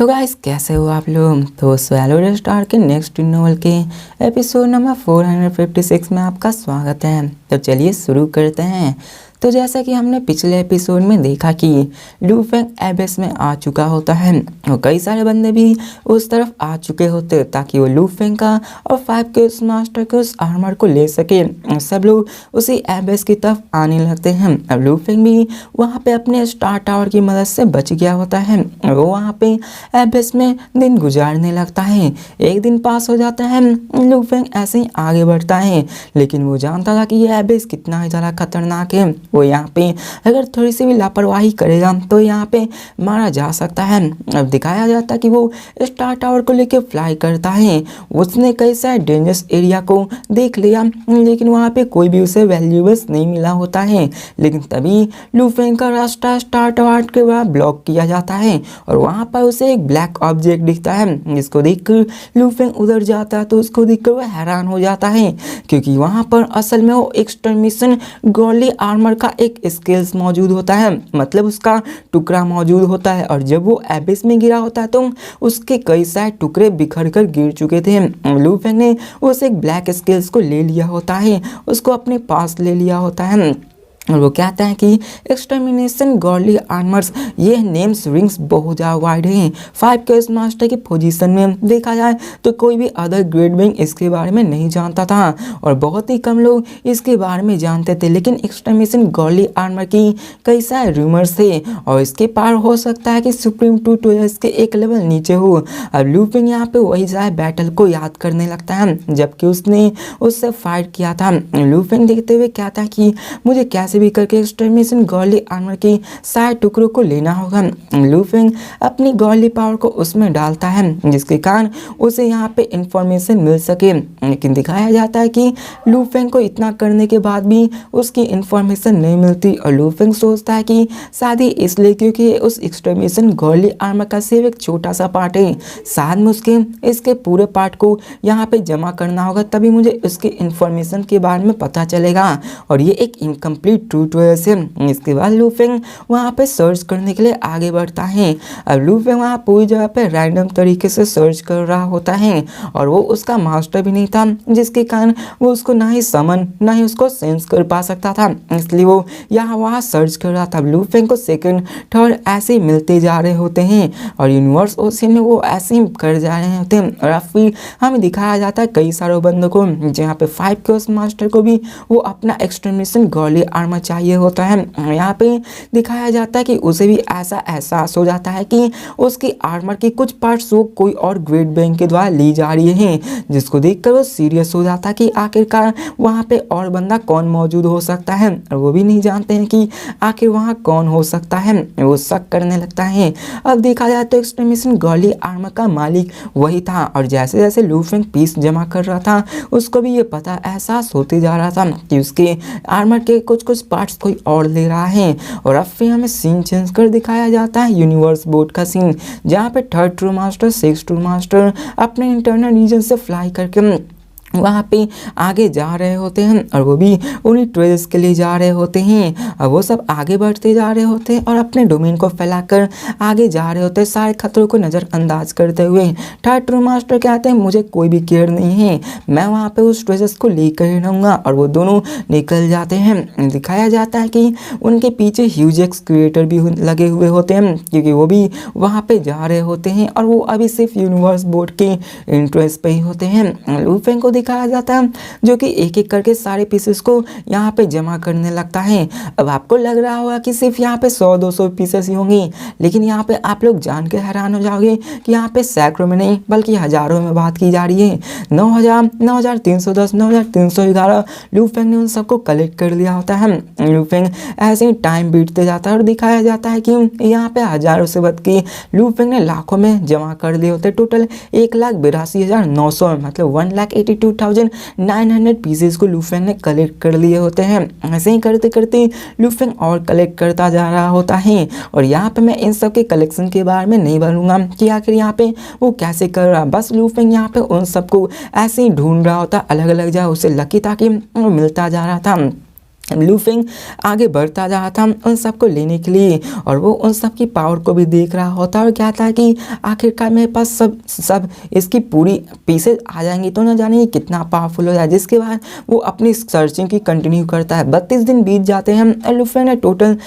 तो गाइस कैसे हो आप लोग। तो स्वैलो स्टार के नेक्स्ट नॉवल के एपिसोड नंबर 456 में आपका स्वागत है। तो चलिए शुरू करते हैं। तो जैसा कि हमने पिछले एपिसोड में देखा कि लू फेंग एबेस में आ चुका होता है और कई सारे बंदे भी उस तरफ आ चुके होते ताकि वो लू फेंग का और 5 के उस मास्टर के उस आर्मर को ले सके। सब लोग उसी एबेस की तरफ आने लगते हैं। अब लू फेंग भी वहाँ पे अपने स्टार टावर की मदद से बच गया होता है। वो वहाँ पे एबेस में दिन गुजारने लगता है। एक दिन पास हो जाता है, लू फेंग ऐसे ही आगे बढ़ता है, लेकिन वो जानता था कि ये एबेस कितना ही ज़्यादा खतरनाक है। वो यहाँ पे अगर थोड़ी सी भी लापरवाही करेगा तो यहाँ पे मारा जा सकता है। अब दिखाया जाता है कि वो स्टार टावर को लेके फ्लाई करता है। उसने कई सारे डेंजरस एरिया को देख लिया, लेकिन वहाँ पे कोई भी उसे वैल्यूएबल्स नहीं मिला होता है। लेकिन तभी लू फेंग का रास्ता स्टार टावर के बाद ब्लॉक किया जाता है और वहाँ पर उसे एक ब्लैक ऑब्जेक्ट दिखता है, जिसको देखकर लू फेंग उधर जाता है। तो उसको देखकर वह हैरान हो जाता है, क्योंकि वहाँ पर असल में वो एक्सटर्मिनेशन गॉर्ली आर्मर का एक स्किल्स मौजूद होता है, मतलब उसका टुकड़ा मौजूद होता है। और जब वो एबिस में गिरा होता है तो उसके कई सारे टुकड़े बिखर कर गिर चुके थे। लू फेंग ने उस एक ब्लैक स्किल्स को ले लिया होता है, उसको अपने पास ले लिया होता है और वो कहता है कि एक्सटर्मिनेशन गॉर्ली आर्मर्स ये नेम्स रिंग्स बहुत ज़्यादा वाइड हैं। 5 के मास्टर की पोजीशन में देखा जाए तो कोई भी अदर ग्रेड विंग इसके बारे में नहीं जानता था और बहुत ही कम लोग इसके बारे में जानते थे। लेकिन एक्सटर्मिनेशन गॉर्ली आर्मर की कई सारे रूमर्स थे और इसके पार हो सकता है कि सुप्रीम 2 तो इसके एक लेवल नीचे हो। अब लू फेंग यहाँ पे वही सारे बैटल को याद करने लगता है जबकि उसने उससे फाइट किया था। लू फेंग देखते हुए कहता है कि मुझे कैसे भी करके एक्सटर्मिनेशन गॉर्ली आर्मर की सारे टुकड़ों को लेना होगा। लू फेंग अपनी गॉर्ली पावर को उसमें डालता है, जिसके कारण उसे यहाँ पे इंफॉर्मेशन मिल सके। लेकिन दिखाया जाता है कि लू फेंग को इतना करने के बाद भी उसकी इंफॉर्मेशन नहीं मिलती और लू फेंग सोचता है कि शायद ही इसलिए क्योंकि उस एक्सटर्मिनेशन गॉर्ली आर्मर का सिर्फ एक छोटा सा पार्ट है। शायद में उसके इसके पूरे पार्ट को यहाँ पे जमा करना होगा, तभी मुझे उसकी इंफॉर्मेशन के बारे में पता चलेगा और ये एक इनकम्प्लीट ट्रूथ वजह से। इसके बाद लू फेंग वहाँ पे सर्च करने के लिए आगे बढ़ता है। अब लू फेंग वहाँ पूरी जगह पे रैंडम तरीके से सर्च कर रहा होता है और वो उसका मास्टर भी नहीं था, जिसके कारण वो उसको ना ही समन ना ही उसको सेंस कर पा सकता था, इसलिए वो यहाँ वहाँ सर्च कर रहा था। लू फेंग को सेकंड थर्ड ऐसे ही मिलते जा रहे होते हैं और यूनिवर्स ओशन में वो ऐसे ही कर जा रहे होते हैं। और फिर हमें दिखाया जाता है कई सारे बंदों को, जहाँ पे 5 के उस मास्टर को भी वो अपना एक्सटर्मिनेशन गॉर्ली आर्मर चाहिए होता है। यहाँ पे दिखाया जाता है कि उसे भी ऐसा एहसास हो जाता है कि उसकी आर्मर की कुछ पार्ट्स वो कोई और ग्रेट बैंक के द्वारा ली जा रही हैं, जिसको देखकर वो सीरियस हो जाता है कि आखिरकार वहाँ पे और बंदा कौन मौजूद हो सकता है और वो भी नहीं जानते हैं कि आखिर वहाँ कौन हो सकता है। वो शक करने लगता है। अब देखा जाए तो एक्सटर्मिनेशन गॉर्ली आर्मर का मालिक वही था और जैसे जैसे लू फेंग पीस जमा कर रहा था उसको भी ये पता एहसास होते जा रहा था कि उसके आर्मर के कुछ कुछ पार्ट्स कोई और ले रहा है। और अब फिर हमें सीन चेंज कर दिखाया जाता है यूनिवर्स बोर्ड का सीन, जहाँ पे 3rd true master 6th true master अपने इंटरनल रीजन से फ्लाई करके वहाँ पे आगे जा रहे होते हैं और वो भी उन्हीं ट्रेल्स के लिए जा रहे होते हैं। और वो सब आगे बढ़ते जा रहे होते हैं और अपने डोमेन को फैलाकर आगे जा रहे होते हैं, सारे खतरों को नज़रअंदाज करते हुए। 3rd ट्रू मास्टर कहते हैं मुझे कोई भी केयर नहीं है, मैं वहाँ पे उस ट्रेजर्स को लेकर ही रहूँगा और वो दोनों निकल जाते हैं। दिखाया जाता है कि उनके पीछे ह्यूज एक्सक्रिएटर भी लगे हुए होते हैं, क्योंकि वो भी वहाँ पर जा रहे होते हैं और वो अभी सिर्फ यूनिवर्स बोर्ड के इंटरेस्ट पे ही होते हैं। लू फेंग को दिखाया जाता है जो कि एक एक करके सारे पीसेस को यहाँ पे जमा करने लगता है। अब आपको लग रहा होगा कि सिर्फ यहाँ पे 100-200 पीसेस ही होंगी, लेकिन यहाँ पे आप लोग जान के हैरान हो जाओगे कि यहाँ पे सैकड़ों में नहीं बल्कि हजारों में बात की जा रही है। 9000, 9310, 9311 लू फेंग ने उन सबको कलेक्ट कर लिया होता है। लू फेंग ऐसे ही टाइम बीतते जाता है और दिखाया जाता है कि यहाँ पे हजारों से बद के लू फेंग ने लाखों में जमा कर दिए होते। टोटल 1,82,900 मतलब 1,82,900 पीसेस को लू फेंग ने कलेक्ट कर लिए होते हैं। ऐसे ही करते करते लू फेंग और कलेक्ट करता जा रहा होता है और यहाँ पे मैं इन सब के कलेक्शन के बारे में नहीं बोलूँगा कि आखिर यहाँ पे वो कैसे कर रहा। बस लू फेंग यहाँ पे उन सबको ऐसे ही ढूंढ रहा होता, अलग अलग जगह उसे लकी था कि वो मिलता जा रहा था। लूफिंग आगे बढ़ता जा रहा था उन सबको लेने के लिए और वो उन सब की पावर को भी देख रहा होता है और कहता है कि आखिरकार मेरे पास सब इसकी पूरी पीसेज आ जाएंगी तो ना जाने ये कितना पावरफुल हो जाए। जिसके बाद वो अपनी सर्चिंग की कंटिन्यू करता है। 32 दिन बीत जाते हैं और लूफिंग ने टोटल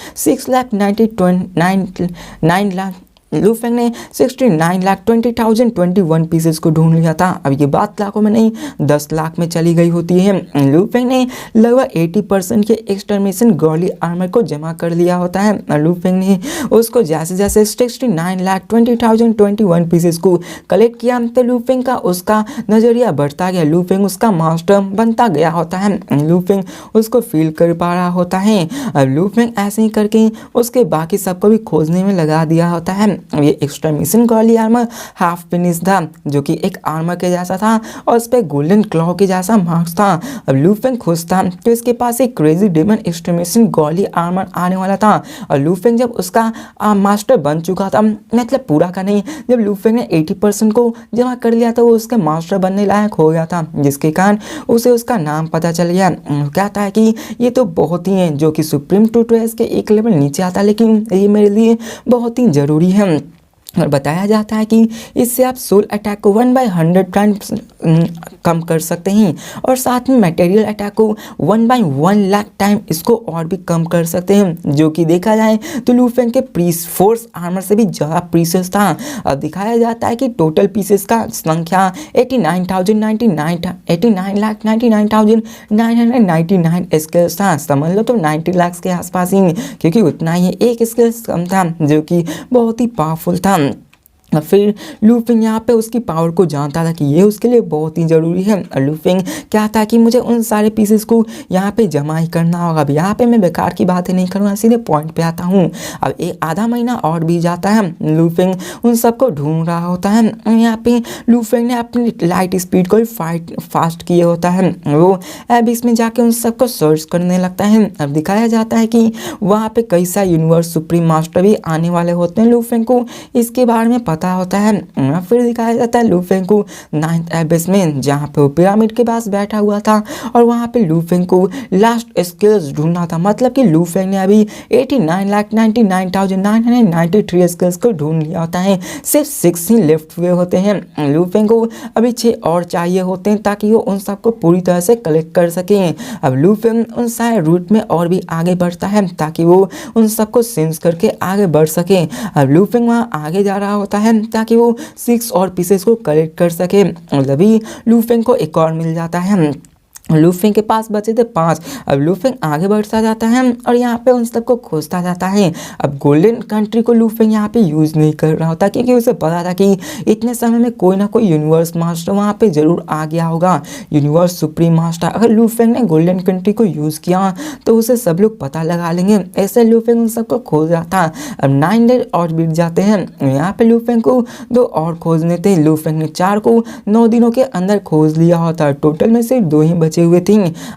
6,20,21 पीसेस को ढूंढ लिया था। अब ये बात लाखों में नहीं 10 लाख में चली गई होती है। लूफिंग ने लगभग 80% के एक्सटर्मिनेशन गॉर्ली आर्मर को जमा कर लिया होता है। लूफिंग ने उसको जैसे जैसे 69,20,021 पीसेस को कलेक्ट किया तो लूफिंग का उसका नज़रिया बढ़ता गया। लूफिंग उसका मास्टर बनता गया होता है। लूफिंग उसको फील कर पा रहा होता है। अब लूफिंग ऐसे ही करके उसके बाकी सबको भी खोजने में लगा दिया होता है। ये एक्सटर्मिनेशन गॉर्ली आर्मर हाफ फिनिश था जो कि एक आर्मर के जैसा था और उस पर गोल्डन क्लॉ के जैसा मार्क्स था। अब लूफिंग खुश था तो इसके पास एक क्रेजी डेमन एक्सटर्मिनेशन गॉर्ली आर्मर आने वाला था और लूफिंग जब उसका मास्टर बन चुका था, मतलब पूरा का नहीं, जब लूफिंग ने 80% को जमा कर लिया था वो उसके मास्टर बनने लायक हो गया था, जिसके कारण उसे उसका नाम पता चल गया। कहता है कि ये तो बहुत ही है जो कि सुप्रीम टूटोरियल्स के एक लेवल नीचे आता है, लेकिन ये मेरे लिए बहुत ही ज़रूरी है। और बताया जाता है कि इससे आप सोल अटैक को 1/100 टाइम्स कम कर सकते हैं और साथ में मटेरियल अटैक को 1/1 लाख टाइम इसको और भी कम कर सकते हैं, जो कि देखा जाए तो लूफिंग के प्रीस फोर्स आर्मर से भी ज़्यादा प्रीसियस था। अब दिखाया जाता है कि टोटल पीसेस का संख्या 89,99,999 स्केल्स था। समझ लो तो 90 लाख के आसपास ही, क्योंकि उतना ही एक स्केल्स कम था जो कि बहुत ही पावरफुल था। फिर लूफिंग यहाँ पे उसकी पावर को जानता था कि ये उसके लिए बहुत ही ज़रूरी है। लूफिंग क्या था कि मुझे उन सारे पीसेस को यहाँ पे जमा ही करना होगा। अब यहाँ पे मैं बेकार की बातें नहीं करूँगा, सीधे पॉइंट पे आता हूँ। अब एक आधा महीना और भी जाता है, लूफिंग उन सबको ढूंढ रहा होता है। यहाँ पे लूफिंग ने अपनी लाइट स्पीड को फास्ट किए होता है। वो अब इसमें जाके उन सबको सर्च करने लगता है। अब दिखाया जाता है कि वहाँ पे कई सारे यूनिवर्स सुप्रीम मास्टर भी आने वाले होते हैं। लूफिंग को इसके बारे में पता होता है। फिर दिखाया जाता है लूफिंग को 9th एबिस में, जहाँ पे वो पिरामिड के पास बैठा हुआ था और वहाँ पे लूफिंग को लास्ट स्किल्स ढूंढना था। मतलब कि लूफिंग ने अभी 89,99,993 स्किल्स को ढूंढ लिया होता है, सिर्फ 6 ही लेफ्ट हुए होते हैं। लूफिंग को अभी 6 और चाहिए होते हैं ताकि वो उन सबको पूरी तरह से कलेक्ट कर सकें। अब लूफिंग उन सारे रूट में और भी आगे बढ़ता है ताकि वो उन सबको सेंस करके आगे बढ़ सके। अब लूफिंग वहाँ आगे जा रहा होता है ताकि वो 6 और पीसेस को कलेक्ट कर सके। और तभी लूफिंग को एक और मिल जाता है। लूफिंग के पास बचे थे 5। अब लूफिंग आगे बढ़ता जाता है और यहाँ पे उन सबको खोजता जाता है। अब गोल्डन कंट्री को लूफिंग यहाँ पे यूज़ नहीं कर रहा होता क्योंकि उसे पता था कि इतने समय में कोई ना कोई यूनिवर्स मास्टर वहाँ पे ज़रूर आ गया होगा, यूनिवर्स सुप्रीम मास्टर। अगर लूफिंग ने गोल्डन कंट्री को यूज़ किया तो उसे सब लोग पता लगा लेंगे। ऐसे लूफिंग उन सबको खोज रहा था। अब 9 डेज और बीत जाते हैं। यहाँ पे लूफिंग को 2 और खोजने थे। लूफिंग ने 4 को 9 दिनों के अंदर खोज लिया होता। टोटल में सिर्फ 2 ही बचे हुए थे।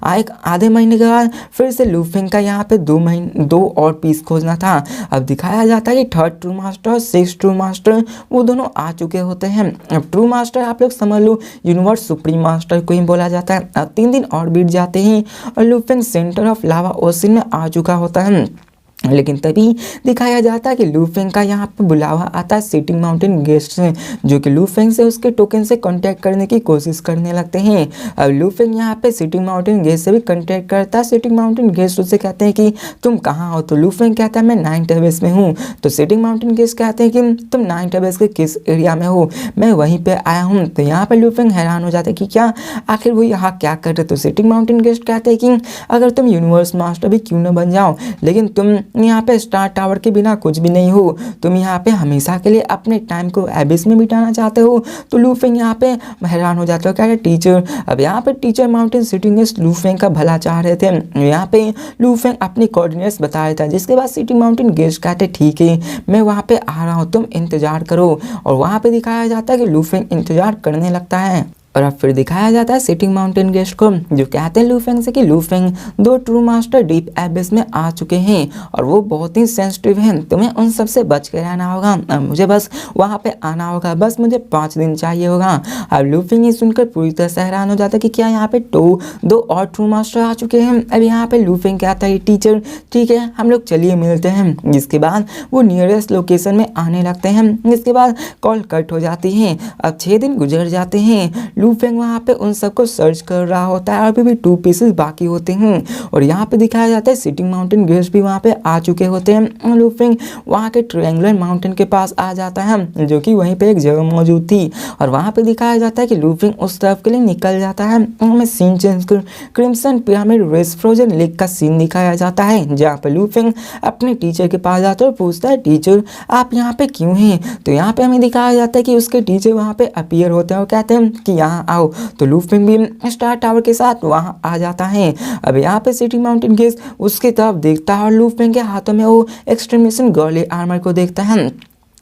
एक आधे महीने के बाद फिर से लूफिंग का यहाँ पे 2 और पीस खोजना था। अब दिखाया जाता है कि 3rd ट्रू मास्टर और 6th ट्रू मास्टर वो दोनों आ चुके होते हैं। अब ट्रू मास्टर आप लोग समझ लो यूनिवर्स सुप्रीम मास्टर को ही बोला जाता है। अब 3 दिन और बीत जाते हैं और luffing centre of lava ocean में आ चुका होता है। लेकिन तभी दिखाया जाता है कि लूफिंग का यहाँ पे बुलावा आता है सिटिंग माउंटेन गेस्ट से, जो कि लूफिंग से उसके टोकन से कांटेक्ट करने की कोशिश करने लगते हैं। अब लूफिंग यहाँ पे सिटिंग माउंटेन गेस्ट से भी कांटेक्ट करता है। सिटिंग माउंटेन गेस्ट उससे कहते हैं कि तुम कहाँ हो, तो लूफिंग कहता है मैं 9th एबिस में हूँ। तो सिटिंग माउंटेन गेस्ट कहते हैं कि तुम 9th एबिस के किस एरिया में हो, मैं वहीं पर आया हूँ। तो यहाँ पर लूफिंग हैरान हो जाता है कि क्या आखिर वो यहाँ क्या कर रहे। तो सिटिंग माउंटेन गेस्ट कहते हैं कि अगर तुम यूनिवर्स मास्टर भी क्यों न बन जाओ, लेकिन तुम यहाँ पे स्टार टावर के बिना कुछ भी नहीं हो, तुम यहाँ पे हमेशा के लिए अपने टाइम को एबिस में बिताना चाहते हो। तो लूफिंग यहाँ पे हैरान हो जाते हो, क्या टीचर। अब यहाँ पे teacher mountain city guest luffing का भला चाह रहे थे। यहाँ पे लूफिंग अपनी कोऑर्डिनेट्स बता रहा था, जिसके बाद सिटी माउंटेन गेस्ट कहते ठीक है मैं वहाँ पे आ रहा हूँ, तुम इंतजार करो। और वहाँ पे दिखाया जाता है कि लूफिंग इंतजार करने लगता है। और अब फिर दिखाया जाता है सिटी माउंटेन गेस्ट को, जो कहते हैं लूफेंग से कि लूफेंग 2 ट्रू मास्टर डीप एबिस में आ चुके हैं और वो बहुत ही सेंसिटिव हैं, तुम्हें उन सब से बच के रहना होगा, मुझे बस वहाँ पे आना होगा, बस मुझे 5 दिन चाहिए होगा। अब लूफेंग ये सुनकर पूरी तरह से हैरान हो जाता है कि क्या यहाँ पे 2 और ट्रू मास्टर आ चुके हैं। अब यहाँ पे लूफेंग कहता है टीचर ठीक है हम लोग चलिए मिलते हैं। जिसके बाद वो नियरेस्ट लोकेशन में आने लगते हैं। जिसके बाद कॉल कट हो जाती है। अब 6 दिन गुजर जाते हैं। लूफेंग वहाँ पे उन सबको सर्च कर रहा होता है और अभी भी 2 पीसेस बाकी होते हैं और यहाँ पे दिखाया जाता है सिटिंग माउंटेन गेस्ट भी वहाँ पे आ चुके होते हैं। लूफेंग वहाँ के ट्रायंगुलर माउंटेन के पास आ जाता है जो कि वहीं पे एक जगह मौजूद थी और वहाँ पे दिखाया जाता है कि लूफेंग उस तरफ के लिए निकल जाता है। हमें सीन चेंज कर crimson pyramid race frozen lake का सीन दिखाया जाता है जहाँ पे लूफेंग अपने टीचर के पास जाता है और पूछता है टीचर आप यहाँ पे क्यों हैं। तो यहाँ पे हमें दिखाया जाता है कि उसके टीचर वहाँ पे अपीयर होते हैं और कहते हैं कि यहाँ आओ। तो लूफेंग भी स्टार टावर के साथ वहाँ आ जाता है। अब यहाँ पे सिटी माउंटेन गेस्ट उसकी तरफ देखता है और लूफेंग के हाथों में वो एक्सट्रीमिशन गर्ली आर्मर को देखता है।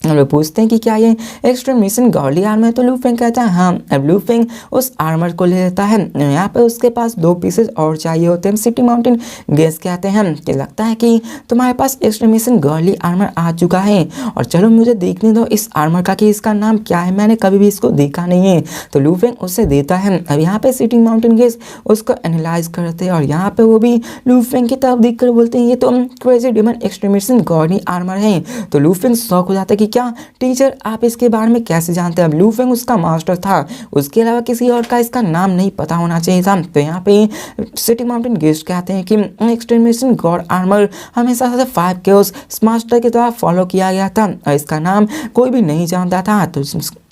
हम लोग पूछते हैं कि क्या ये एक्सट्रीमिशन गॉर्ली आर्मर है। तो लूफेंग कहता है हाँ। अब लूफेंग उस आर्मर को ले लेता है। यहाँ पे उसके पास 2 पीसेस और चाहिए होते हैं। सिटी माउंटेन गेस्ट कहते हैं कि लगता है कि तुम्हारे पास एक्सट्रीमिशन गॉर्ली आर्मर आ चुका है और चलो मुझे देखने दो इस आर्मर का कि इसका नाम क्या है, मैंने कभी भी इसको देखा नहीं है। तो लूफेंग उसे देता है। अब यहाँ पे सिटी माउंटेन गेस्ट उसको एनालाइज करते हैं और यहाँ पे वो भी लूफेंग की तरफ देख कर बोलते हैं ये तो क्रेजी डेमन एक्सट्रीमिशन गॉर्ली आर्मर है। तो लूफेंग शॉक हो जाता है कि क्या टीचर आप इसके बारे में कैसे जानते हैं। अब लूफेंग उसका मास्टर था, उसके अलावा किसी और का इसका नाम नहीं पता होना चाहिए था। तो यहाँ पे सिटी माउंटेन गेस्ट कहते हैं कि एक्सट्रीमिशन गॉड आर्मर हमेशा से 5 केओस मास्टर के द्वारा फॉलो किया गया था और इसका नाम कोई भी नहीं जानता था। तो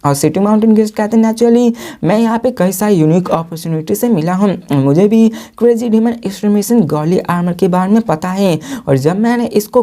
और सिटी माउंटेन गेस्ट कहते हैं नेचुरली मैं यहाँ पे कई सारी यूनिक अपॉर्चुनिटी से मिला हूँ, मुझे भी क्रेजी डेमन एक्सट्रीमिशन गॉर्ली आर्मर के बारे में पता है और जब मैंने इसको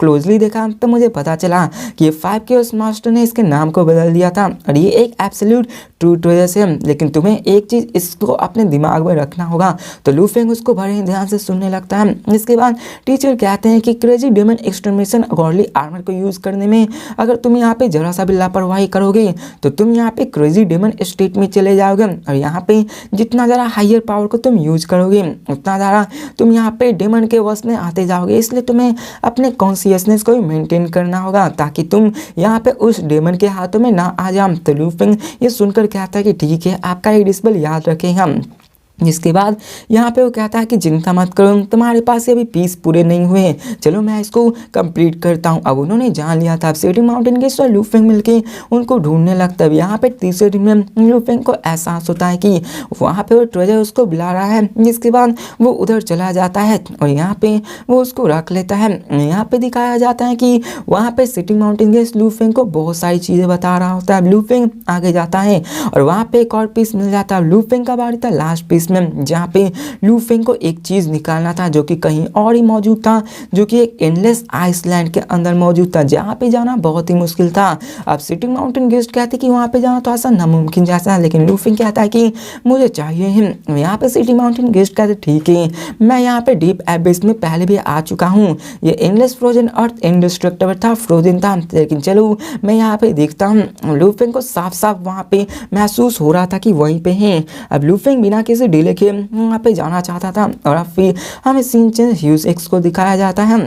क्लोजली देखा तो मुझे पता चला कि ये 5 केओस मास्टर ने इसके नाम को बदल दिया था और ये एक एब्सोल्यूट ट्रू ट्रेजर है। लेकिन तुम्हें एक चीज़ इसको अपने दिमाग में रखना होगा। तो लूफेंग उसको बड़े ही ध्यान से सुनने लगता है। इसके बाद टीचर कहते हैं कि क्रेजी डेमन एक्सट्रीमिशन गॉर्ली आर्मर को यूज़ करने में अगर तुम यहाँ पे जरा सा भी लापरवाही करोगे तो तुम यहाँ पे क्रेजी डेमन स्टेट में चले जाओगे और यहाँ पे जितना ज़्यादा हायर पावर को तुम यूज करोगे उतना ज़्यादा तुम यहाँ पे डेमन के वश में आते जाओगे। इसलिए तुम्हें अपने कॉन्शियसनेस को मेंटेन करना होगा ताकि तुम यहाँ पे उस डेमन के हाथों में ना आ जाओ। तो लूफेंग ये सुनकर कहता है कि ठीक है आपका ये डिस्पल याद रखेंगे हम। जिसके बाद यहाँ पे वो कहता है कि चिंता मत करो तुम्हारे पास अभी पीस पूरे नहीं हुए, चलो मैं इसको कंप्लीट करता हूँ। अब उन्होंने जान लिया था। अब सिटी माउंटेन गेस्ट और लूफेंग मिलके उनको ढूंढने लगता है। यहाँ पे तीसरे दिन में लूफेंग को एहसास होता है कि वहाँ पे वो ट्रेजर उसको बुला रहा है। जिसके बाद वो उधर चला जाता है और यहाँ पे वो उसको रख लेता है। यहाँ पे दिखाया जाता है कि वहाँ पे सिटी माउंटेन गेस्ट लूफेंग को बहुत सारी चीज़ें बता रहा होता है। लूफेंग आगे जाता है और वहाँ पे एक और पीस मिल जाता है। लूफेंग का बारी था लास्ट पीस में जहाँ पे लूफेंग को एक चीज निकालना था जो कि कहीं और ही मौजूद था, जो कि एक एंडलेस आइसलैंड के अंदर मौजूद था जहाँ पे जाना बहुत ही मुश्किल था। अब सिटी माउंटेन गेस्ट कहते कि वहाँ पे जाना तो ऐसा नामुमकिन जैसा है, लेकिन लूफेंग कहता है कि मुझे चाहिए ही। यहाँ पे सिटी माउंटेन गेस्ट कहते ठीक है मैं यहाँ पे डीप एबिस में पहले भी आ चुका हूँ, ये एंडलेस फ्रोजन अर्थ इंडिस्ट्रक्टेबल था, फ्रोजन था, लेकिन चलो मैं यहाँ पे देखता हूँ। लूफेंग को साफ साफ वहाँ पे महसूस हो रहा था कि वहीं पे हैं। अब लूफेंग बिना किसी डिले के वहाँ पे जाना चाहता था और अब फिर हमें सीन चेंज ह्यूज एक्स को दिखाया जाता है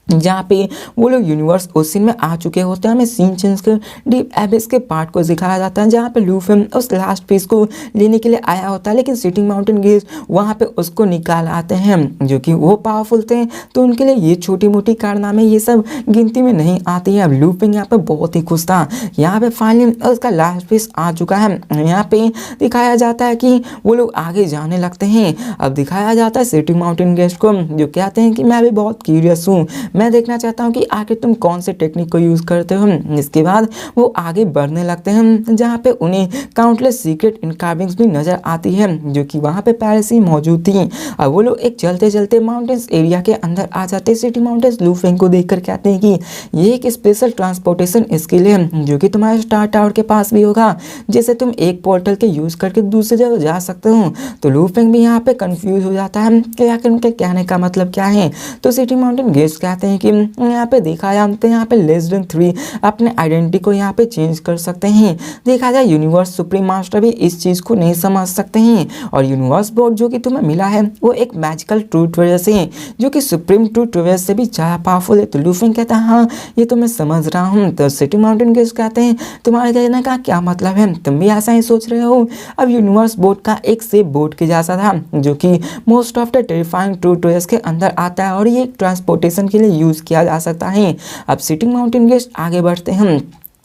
जहाँ पे वो लोग यूनिवर्स ओशन में आ चुके होते हैं। हमें सीन चेंज कर डीप एबिस के पार्ट को दिखाया जाता है जहाँ पे लूफेंग उस लास्ट पीस को लेने के लिए आया होता है, लेकिन सिटी माउंटेन गेस्ट वहाँ पे उसको निकाल आते हैं जो कि वो पावरफुल थे। तो उनके लिए ये छोटी मोटी कारनामे ये सब गिनती में नहीं आती है। अब लूफेंग यहाँ पे बहुत ही खुश था। यहाँ पे फाइनली उसका लास्ट पीस आ चुका है। यहाँ पे दिखाया जाता है कि वो लोग आगे जाने लगते हैं। अब दिखाया जाता है सिटी माउंटेन गेस्ट को जो कहते हैं कि मैं भी बहुत क्यूरियस हूँ, मैं देखना चाहता हूँ कि आखिर तुम कौन से टेक्निक को यूज़ करते हो। इसके बाद वो आगे बढ़ने लगते हैं जहाँ पे उन्हें काउंटलेस सीक्रेट इनकार्विंग्स भी नज़र आती है जो कि वहाँ पे पहले से ही मौजूद थी। अब वो लोग एक चलते चलते माउंटेन्स एरिया के अंदर आ जाते हैं। सिटी माउंटेन्स लूफेंग को देखकर कहते हैं कि ये एक स्पेशल ट्रांसपोर्टेशन स्किल है जो कि तुम्हारे स्टार टावर के पास भी होगा, जैसे तुम एक पोर्टल के यूज़ करके दूसरी जगह जा सकते हो। तो लूफेंग भी यहाँ पे कन्फ्यूज हो जाता है कि आखिर उनके कहने का मतलब क्या है। तो सिटी माउंटेन गेस्ट कहते कहते हैं कि यहाँ पे देखा जाए तो यहाँ पे लेस देन 3 अपने आइडेंटिटी को यहाँ पे चेंज कर सकते हैं। देखा जाए यूनिवर्स सुप्रीम मास्टर भी इस चीज़ को नहीं समझ सकते हैं और यूनिवर्स बोर्ड जो कि तुम्हें मिला है वो एक मैजिकल ट्रूथ वेयर से है जो कि सुप्रीम ट्रूथ वेयर से भी ज़्यादा पावरफुल है। तो लूफिंग कहता है हाँ ये तो मैं समझ रहा हूँ। तो सिटी माउंटेन गेस्ट कहते हैं तुम्हारे कहने का क्या मतलब है, तुम भी ऐसा ही सोच रहे हो। अब यूनिवर्स बोर्ड का एक सेफ बोर्ड के जैसा था जो कि most of the terrifying truth wares के अंदर आता है और ये ट्रांसपोर्टेशन के लिए यूज़ किया जा सकता है। अब सिटी माउंटेन गेस्ट आगे बढ़ते हैं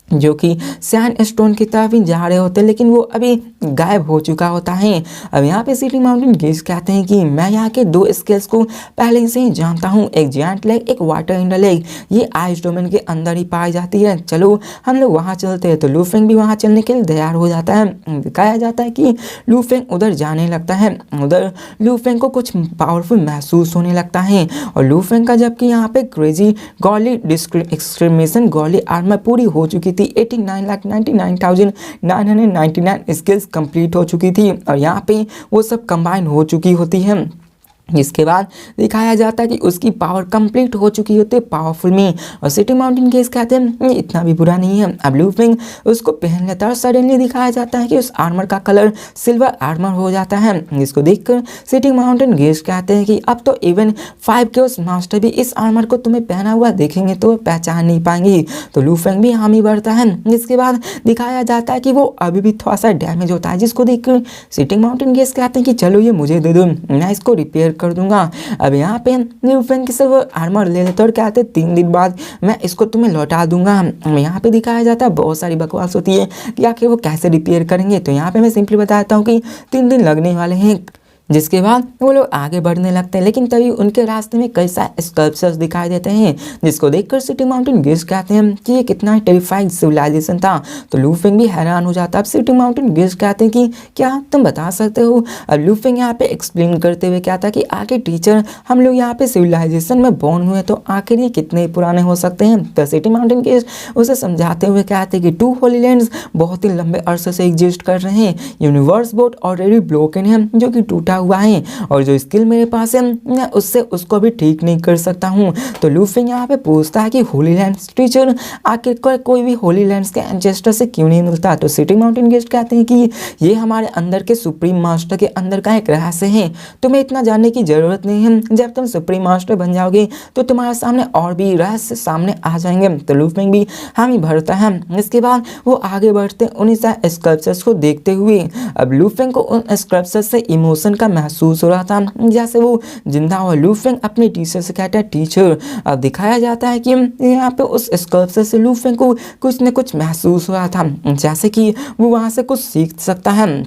जो कि सैंड स्टोन की तरफ ही जा रहे होते हैं लेकिन वो अभी गायब हो चुका होता है। अब यहाँ पे सिटी माउंटेन गेस्ट कहते हैं कि मैं यहाँ के 2 स्किल्स को पहले से ही जानता हूँ, एक जायंट लेग एक वाटर इन द लेग। ये आइस डोमेन के अंदर ही पाई जाती है, चलो हम लोग वहाँ चलते हैं। तो लूफेंग भी वहाँ चलने के लिए तैयार हो जाता है। दिखाया जाता है कि लूफेंग उधर जाने लगता है। उधर लूफेंग को कुछ पावरफुल महसूस होने लगता है और लूफेंग का जबकि यहाँ पे क्रेजी गॉली एक्सक्रीमेशन गॉली आर्मर पूरी हो चुकी थी, 89,99,999 स्किल्स कंप्लीट हो चुकी थी और यहाँ पे वो सब कंबाइन हो चुकी होती है। इसके बाद दिखाया जाता है कि उसकी पावर कंप्लीट हो चुकी होती है पावरफुल में और सिटी माउंटेन गेस्ट कहते हैं इतना भी बुरा नहीं है। अब लूफिंग उसको पहन लेता है और सडनली दिखाया जाता है कि उस आर्मर का कलर सिल्वर आर्मर हो जाता है। इसको देखकर सिटी माउंटेन गेस्ट कहते हैं कि अब तो इवन 5 के उस मास्टर भी इस आर्मर को तुम्हें पहना हुआ देखेंगे तो पहचान नहीं पाएंगे। तो लूफिंग भी हामी बढ़ता है। इसके बाद दिखाया जाता है कि वो अभी भी थोड़ा सा डैमेज होता है जिसको देखकर सिटी माउंटेन गेस्ट कहते हैं कि चलो ये मुझे दे दो, मैं इसको रिपेयर कर दूंगा। अब यहाँ पे लूफिंग से वो आर्मर ले लेते और कहते हैं 3 दिन बाद मैं इसको तुम्हें लौटा दूंगा। यहाँ पे दिखाया जाता है बहुत सारी बकवास होती है कि आखिर वो कैसे रिपेयर करेंगे। तो यहाँ पे मैं सिंपली बताता हूँ कि 3 दिन लगने वाले हैं। जिसके बाद वो लोग आगे बढ़ने लगते हैं लेकिन तभी उनके रास्ते में कई सारे स्कल्पचर्स दिखाई देते हैं जिसको देखकर सिटी माउंटेन गेस्ट कहते हैं कि ये कितना टेरिफाइंग सिविलाइजेशन था। तो लूफिंग भी हैरान हो जाता है। अब सिटी माउंटेन गेस्ट कहते हैं कि क्या तुम बता सकते हो। अब लूफिंग यहाँ पे एक्सप्लेन करते हुए कहता है कि आखिर टीचर हम लोग यहाँ पे सिविलाइजेशन में बॉर्न हुए तो आखिर ये कितने पुराने हो सकते हैं। तो सिटी माउंटेन गेस्ट उसे समझाते हुए कहते हैं कि 2 होली लैंड्स बहुत ही लंबे अरसे से एग्जिस्ट कर रहे हैं। यूनिवर्स बोर्ड ऑलरेडी ब्रोकन है जो कि टूटा हुआ है और जो स्किल मेरे पास है मैं उससे उसको भी ठीक नहीं कर सकता हूँ। तो लूफिंग यहाँ पे पूछता है कि होली लैंड्स टीचर आखिरकार कोई भी होली लैंड्स के एंसेस्टर से क्यों नहीं मिलता। तो सिटी माउंटेन गेस्ट कहते हैं कि ये हमारे अंदर के सुप्रीम मास्टर के अंदर का एक रहस्य है, तुम्हें इतना जानने की जरूरत नहीं है। जब तुम सुप्रीम मास्टर बन जाओगे तो तुम्हारे सामने और भी रहस्य सामने आ जाएंगे। तो लूफिंग भी हामी भरता है। इसके बाद वो आगे बढ़ते उन्हीं स्कल्पचर्स को देखते हुए। अब लूफिंग को उन स्कल्पचर्स से इमोशन का महसूस हो रहा था जैसे वो जिंदा हुआ। लूफिंग अपने टीचर से कहता है टीचर। अब दिखाया जाता है कि यहाँ पे उस स्कल्पचर से लूफिंग को कुछ न कुछ महसूस हो रहा था जैसे कि वो वहाँ से कुछ सीख सकता है।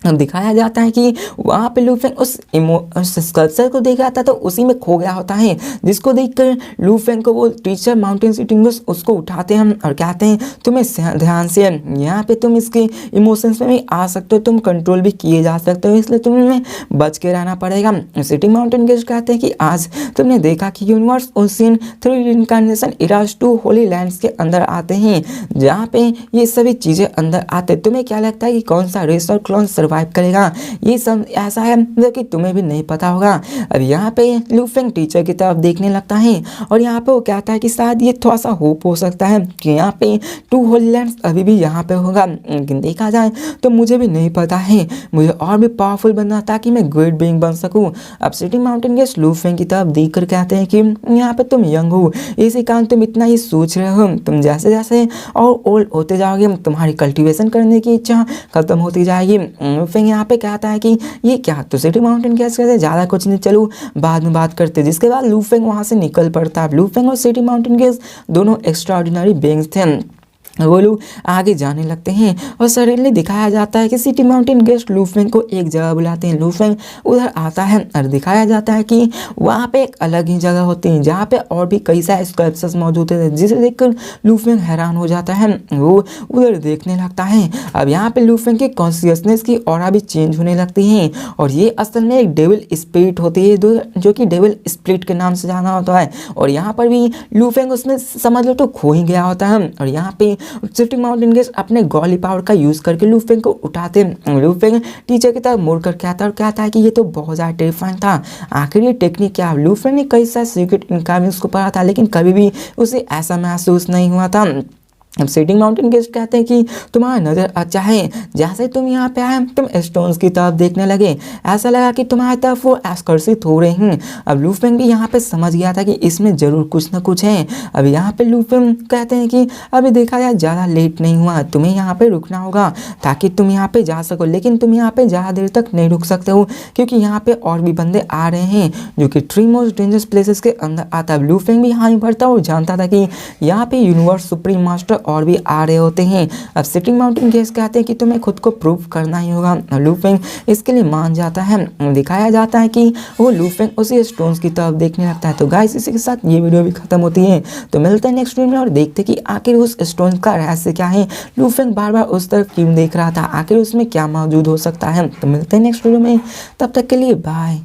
अब दिखाया जाता है कि वहाँ पे लूफिंग उस स्कल्पचर को देख रहा था तो उसी में खो गया होता है जिसको देखकर लूफिंग को वो टीचर माउंटेन सिटिंगस उसको उठाते हैं और कहते हैं तुम्हें ध्यान से यहाँ पे तुम इसके इमोशंस में भी आ सकते हो, तुम कंट्रोल भी किए जा सकते हो, इसलिए तुम्हें बच के रहना पड़ेगा। सिटी माउंटेन गेस्ट कहते हैं कि आज तुमने देखा कि universe ocean 3 incarnation Ira's 2 Holi lands के अंदर आते हैं जहाँ पे ये सभी चीज़ें अंदर आते हैं। तुम्हें क्या लगता है कि कौन सा रेस और क्लोन सर्वाइव करेगा। ये सब ऐसा है जो कि तुम्हें भी नहीं पता होगा। अब यहाँ पे लूफिंग टीचर की तरफ देखने लगता है और यहाँ पे वो कहता है कि शायद ये थोड़ा सा होप हो सकता है कि यहाँ पे 2 होली लैंड्स अभी भी यहाँ पे होगा, लेकिन देखा जाए तो मुझे भी नहीं पता है, मुझे और भी पावरफुल बनना ताकि मैं ग्रेट बीइंग बन सकूँ। अब सिटी माउंटेन गेस्ट लूफिंग की तरफ देख कर कहते हैं कि यहाँ पे तुम यंग हो, इसी कारण तुम इतना ही सोच रहे हो, तुम जैसे जैसे और ओल्ड होते जाओगे तुम्हारी कल्टिवेशन करने की इच्छा खत्म होती जाएगी। फिर यहाँ पे कहता है कि ये क्या। तो सिटी माउंटेन गेस्ट कहते हैं ज़्यादा कुछ नहीं, चलो बाद में बात करते। जिसके बाद लूफिंग वहाँ से निकल पड़ता है। लूफिंग और सिटी माउंटेन गेस्ट दोनों एक्स्ट्राऑर्डिनरी बीइंग्स थे। वो लोग आगे जाने लगते हैं और सडनली दिखाया जाता है कि सिटी माउंटेन गेस्ट लूफिंग को एक जगह बुलाते हैं। लूफिंग उधर आता है और दिखाया जाता है कि वहाँ पे एक अलग ही जगह होती है जहाँ पे और भी कई सारे स्कल्पचर्स मौजूद थे जिसे देखकर लूफिंग हैरान हो जाता है, वो उधर देखने लगता है। अब यहाँ पे लूफिंग की कॉन्शियसनेस की ऑरा भी चेंज होने लगती है और ये असल में एक डेविल स्पिरिट होती है जो कि डेविल स्प्लिट के नाम से जाना होता है। और यहाँ पर भी लूफिंग उसमें समझ लो तो खो ही गया होता है और यहाँ पे शिफ्टिंग माउंटेन गेस्ट अपने गॉली पावर का यूज़ करके लू फेंग को उठाते हैं। लू फेंग टीचर की तरफ मुड़ कर कहता है और कहता है कि ये तो बहुत ज़्यादा टेरिफाइंग था, आखिर ये टेक्निक क्या है। लू फेंग ने कई सारे सीक्रेट इनकामिंग्स को पढ़ा था लेकिन कभी भी उसे ऐसा महसूस नहीं हुआ था। अब सिटिंग माउंटेन गेस्ट कहते हैं कि तुम्हारा नज़र अच्छा है, जैसे तुम यहाँ पे आए तुम स्टोन्स की तरफ देखने लगे, ऐसा लगा कि तुम्हारी तरफ वो आकर्षित हो रहे हैं। अब लू फेंग भी यहाँ पे समझ गया था कि इसमें ज़रूर कुछ ना कुछ है। अब यहाँ पे लू फेंग कहते हैं कि अभी देखा जाए ज़्यादा लेट नहीं हुआ, तुम्हें यहाँ पे रुकना होगा ताकि तुम यहाँ पे जा सको, लेकिन तुम यहाँ पे ज़्यादा देर तक नहीं रुक सकते हो क्योंकि यहाँ पे और भी बंदे आ रहे हैं जो कि 3 मोस्ट डेंजरस प्लेसेस के अंदर आता है। लू फेंग भी यहाँ ही भरता और जानता था कि यहाँ पे यूनिवर्स सुप्रीम मास्टर और भी आ रहे होते हैं। अब सिटिंग माउंटेन गेस्ट कहते हैं कि तुम्हें खुद को प्रूव करना ही होगा। लू फेंग इसके लिए मान जाता है। दिखाया जाता है कि वो लू फेंग उसी स्टोन्स की तरफ देखने लगता है। तो गाइस इसी के साथ ये वीडियो भी खत्म होती है। तो मिलते हैं नेक्स्ट वीडियो में और देखते कि आखिर उस स्टोन का रहस्य क्या है, लू फेंग बार बार उस तरफ क्यों देख रहा था, आखिर उसमें क्या मौजूद हो सकता है। तो मिलते हैं नेक्स्ट वीडियो में, तब तक के लिए बाय।